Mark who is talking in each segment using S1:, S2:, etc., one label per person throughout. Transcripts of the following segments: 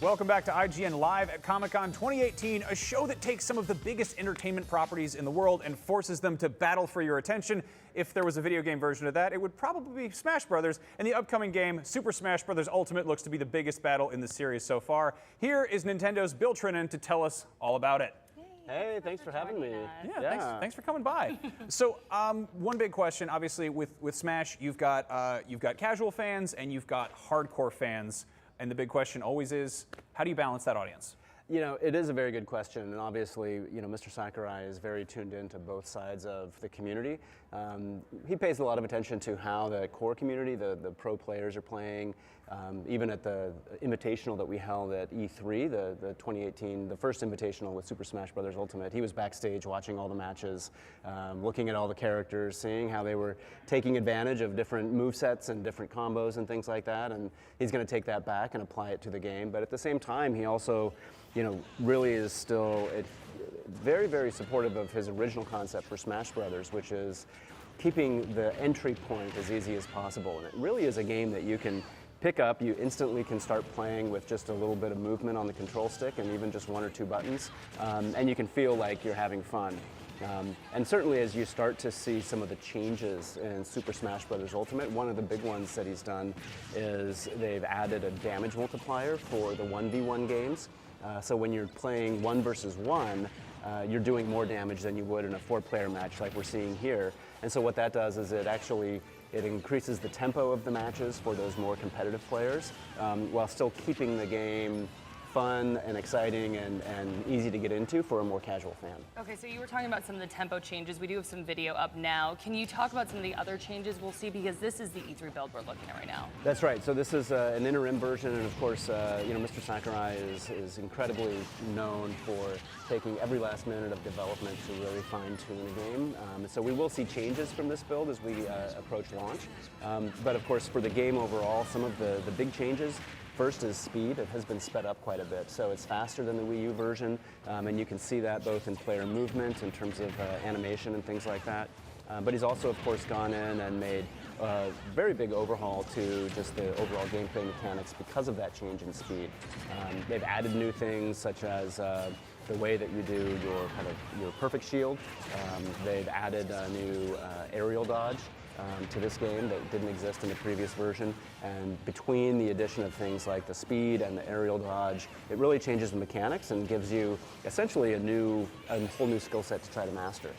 S1: Welcome back to IGN Live at Comic-Con 2018, a show that takes some of the biggest entertainment properties in the world and forces them to battle for your attention. If there was a video game version of that, it would probably be Smash Brothers, and the upcoming game, Super Smash Bros. Ultimate, looks to be the biggest battle in the series so far. Here is Nintendo's Bill Trinan to tell us all about it.
S2: Hey, thanks for having me.
S1: Yeah. Thanks for coming by. So, one big question, obviously, with Smash, you've got casual fans and you've got hardcore fans, and the big question always is, how do you balance that audience?
S2: You know, it is a very good question, and obviously, you know, Mr. Sakurai is very tuned into both sides of the community. He pays a lot of attention to how the core community, the pro players are playing. Even at the invitational that we held at E3, the 2018, the first invitational with Super Smash Bros. Ultimate, he was backstage watching all the matches, looking at all the characters, seeing how they were taking advantage of different movesets and different combos and things like that, and he's going to take that back and apply it to the game. But at the same time, he also, you know, really is still very, very supportive of his original concept for Smash Brothers, which is keeping the entry point as easy as possible. And it really is a game that you can pick up, you instantly can start playing with just a little bit of movement on the control stick and even just one or two buttons, and you can feel like you're having fun. And certainly as you start to see some of the changes in Super Smash Bros. Ultimate, one of the big ones that he's done is they've added a damage multiplier for the 1v1 games. So when you're playing 1 versus 1, you're doing more damage than you would in a 4-player match like we're seeing here. And so what that does is it increases the tempo of the matches for those more competitive players, while still keeping the game fun and exciting and easy to get into for a more casual fan.
S3: Okay, so you were talking about some of the tempo changes. We do have some video up now. Can you talk about some of the other changes we'll see? Because this is the E3 build we're looking at right now.
S2: That's right. So this is an interim version, and of course, you know, Mr. Sakurai is incredibly known for taking every last minute of development to really fine-tune the game. So we will see changes from this build as we approach launch. But of course, for the game overall, some of the big changes. First is speed. It has been sped up quite a bit, so it's faster than the Wii U version, and you can see that both in player movement in terms of animation and things like that. But he's also, of course, gone in and made a very big overhaul to just the overall gameplay mechanics because of that change in speed. They've added new things such as the way that you do your perfect shield. They've added a new aerial dodge to this game that didn't exist in the previous version, and between the addition of things like the speed and the aerial dodge, it really changes the mechanics and gives you essentially a whole new skill set to try to master.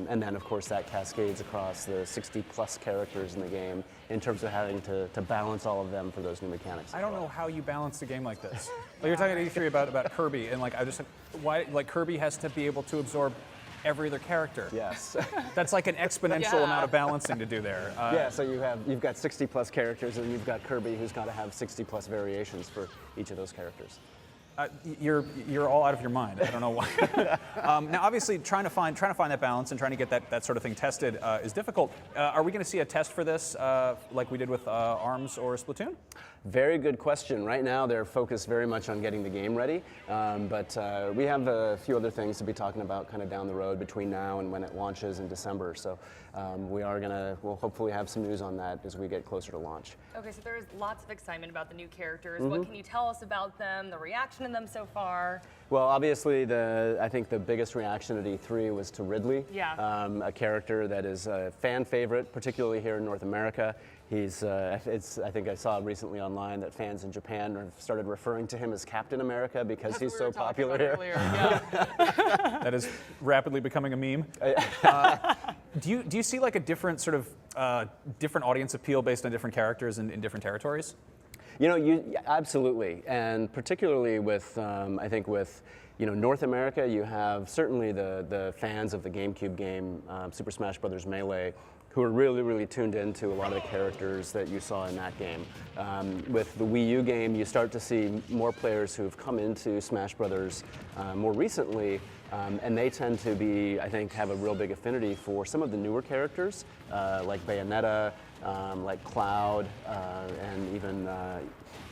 S2: And then of course that cascades across the 60 plus characters in the game in terms of having to balance all of them for those new mechanics.
S1: I don't know how you balance a game like this. Like you're talking at E3 about Kirby, and like why Kirby has to be able to absorb every other character.
S2: Yes.
S1: That's like an exponential amount of balancing to do there.
S2: Yeah, so you've got 60 plus characters, and you've got Kirby who's got to have 60 plus variations for each of those characters.
S1: You're all out of your mind. I don't know why. Now, obviously, trying to find that balance and trying to get that sort of thing tested is difficult. Are we going to see a test for this like we did with ARMS or Splatoon?
S2: Very good question. Right now, they're focused very much on getting the game ready, but we have a few other things to be talking about kind of down the road between now and when it launches in December. So we'll hopefully have some news on that as we get closer to launch.
S3: Okay, so there's lots of excitement about the new characters. What can you tell us about them, the reaction to them so far?
S2: Well, obviously, I think the biggest reaction at E3 was to Ridley, a character that is a fan favorite, particularly here in North America. I think I saw recently online that fans in Japan have started referring to him as Captain America because he's so popular here.
S1: That is rapidly becoming a meme. Do you see like a different sort of different audience appeal based on different characters in different territories?
S2: You know, absolutely, and particularly with I think with North America, you have certainly the fans of the GameCube game Super Smash Bros. Melee, who are really, really tuned into a lot of the characters that you saw in that game. With the Wii U game, you start to see more players who've come into Smash Brothers more recently, and they tend to be, I think, have a real big affinity for some of the newer characters, like Bayonetta, like Cloud, and even the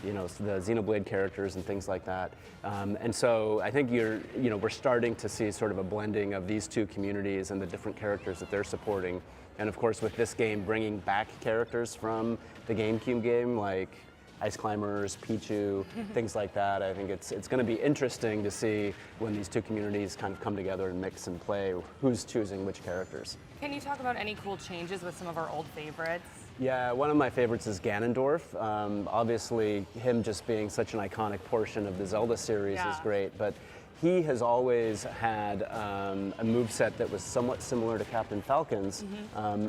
S2: Xenoblade characters and things like that. And so I think we're starting to see sort of a blending of these two communities and the different characters that they're supporting. And of course, with this game bringing back characters from the GameCube game, like ice climbers, Pichu, things like that. I think it's going to be interesting to see when these two communities kind of come together and mix and play who's choosing which characters.
S3: Can you talk about any cool changes with some of our old favorites?
S2: Yeah, one of my favorites is Ganondorf. Obviously, him just being such an iconic portion of the Zelda series is great, but he has always had a moveset that was somewhat similar to Captain Falcon's.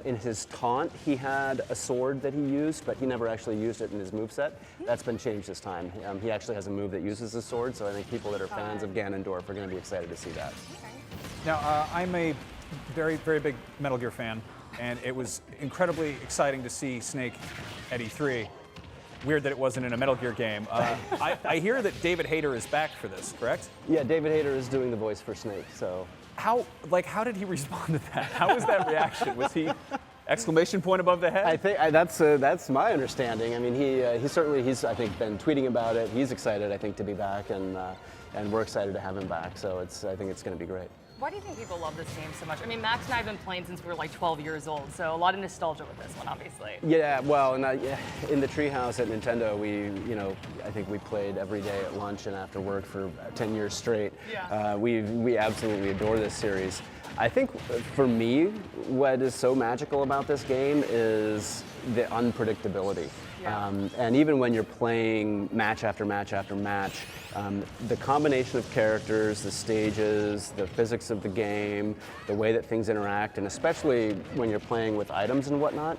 S2: In his taunt, he had a sword that he used, but he never actually used it in his moveset. That's been changed this time. He actually has a move that uses a sword, so I think people that are fans of Ganondorf are going to be excited to see that.
S1: Now, I'm a very, very big Metal Gear fan, and it was incredibly exciting to see Snake at E3. Weird that it wasn't in a Metal Gear game. I hear that David Hayter is back for this, correct?
S2: Yeah, David Hayter is doing the voice for Snake, so.
S1: How did he respond to that? How was that reaction? Was he exclamation point above the head?
S2: I think that's my understanding. I mean, he's I think been tweeting about it. He's excited, I think, to be back, and we're excited to have him back. So I think it's going to be great.
S3: Why do you think people love this game so much? I mean, Max and I have been playing since we were like 12 years old, so a lot of nostalgia with this one, obviously.
S2: Yeah, well, and in the treehouse at Nintendo, I think we played every day at lunch and after work for 10 years straight.
S3: Yeah.
S2: We absolutely adore this series. I think for me, what is so magical about this game is the unpredictability.
S3: Yeah.
S2: And even when you're playing match after match after match, the combination of characters, the stages, the physics of the game, the way that things interact, and especially when you're playing with items and whatnot,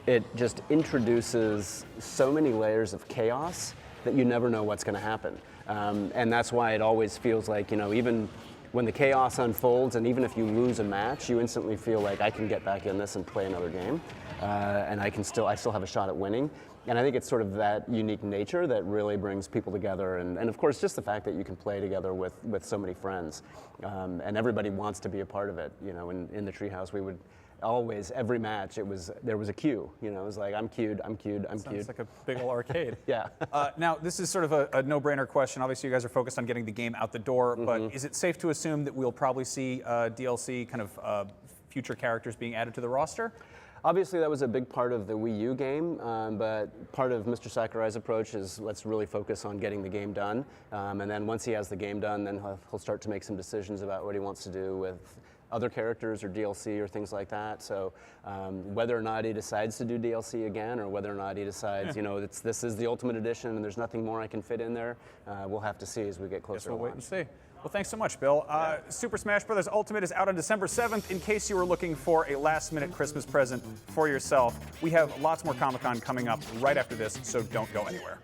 S2: it just introduces so many layers of chaos that you never know what's going to happen. And that's why it always feels like, even when the chaos unfolds, and even if you lose a match, you instantly feel like I can get back in this and play another game, and I still have a shot at winning. And I think it's sort of that unique nature that really brings people together, and of course just the fact that you can play together with so many friends, and everybody wants to be a part of it. In the treehouse we would always, every match, there was a queue. It was like, I'm queued, I'm queued, I'm queued.
S1: Sounds like a big old arcade.
S2: Yeah.
S1: Now, this is sort of a no-brainer question. Obviously, you guys are focused on getting the game out the door, but is it safe to assume that we'll probably see DLC, kind of future characters being added to the roster?
S2: Obviously, that was a big part of the Wii U game, but part of Mr. Sakurai's approach is let's really focus on getting the game done, and then once he has the game done, then he'll start to make some decisions about what he wants to do with other characters or DLC or things like that. So whether or not he decides to do DLC again, or whether or not he decides, this is the Ultimate Edition and there's nothing more I can fit in there, we'll have to see as we get closer.
S1: We'll wait and see. Well, thanks so much, Bill. Super Smash Bros. Ultimate is out on December 7th. In case you were looking for a last-minute Christmas present for yourself, we have lots more Comic-Con coming up right after this, so don't go anywhere.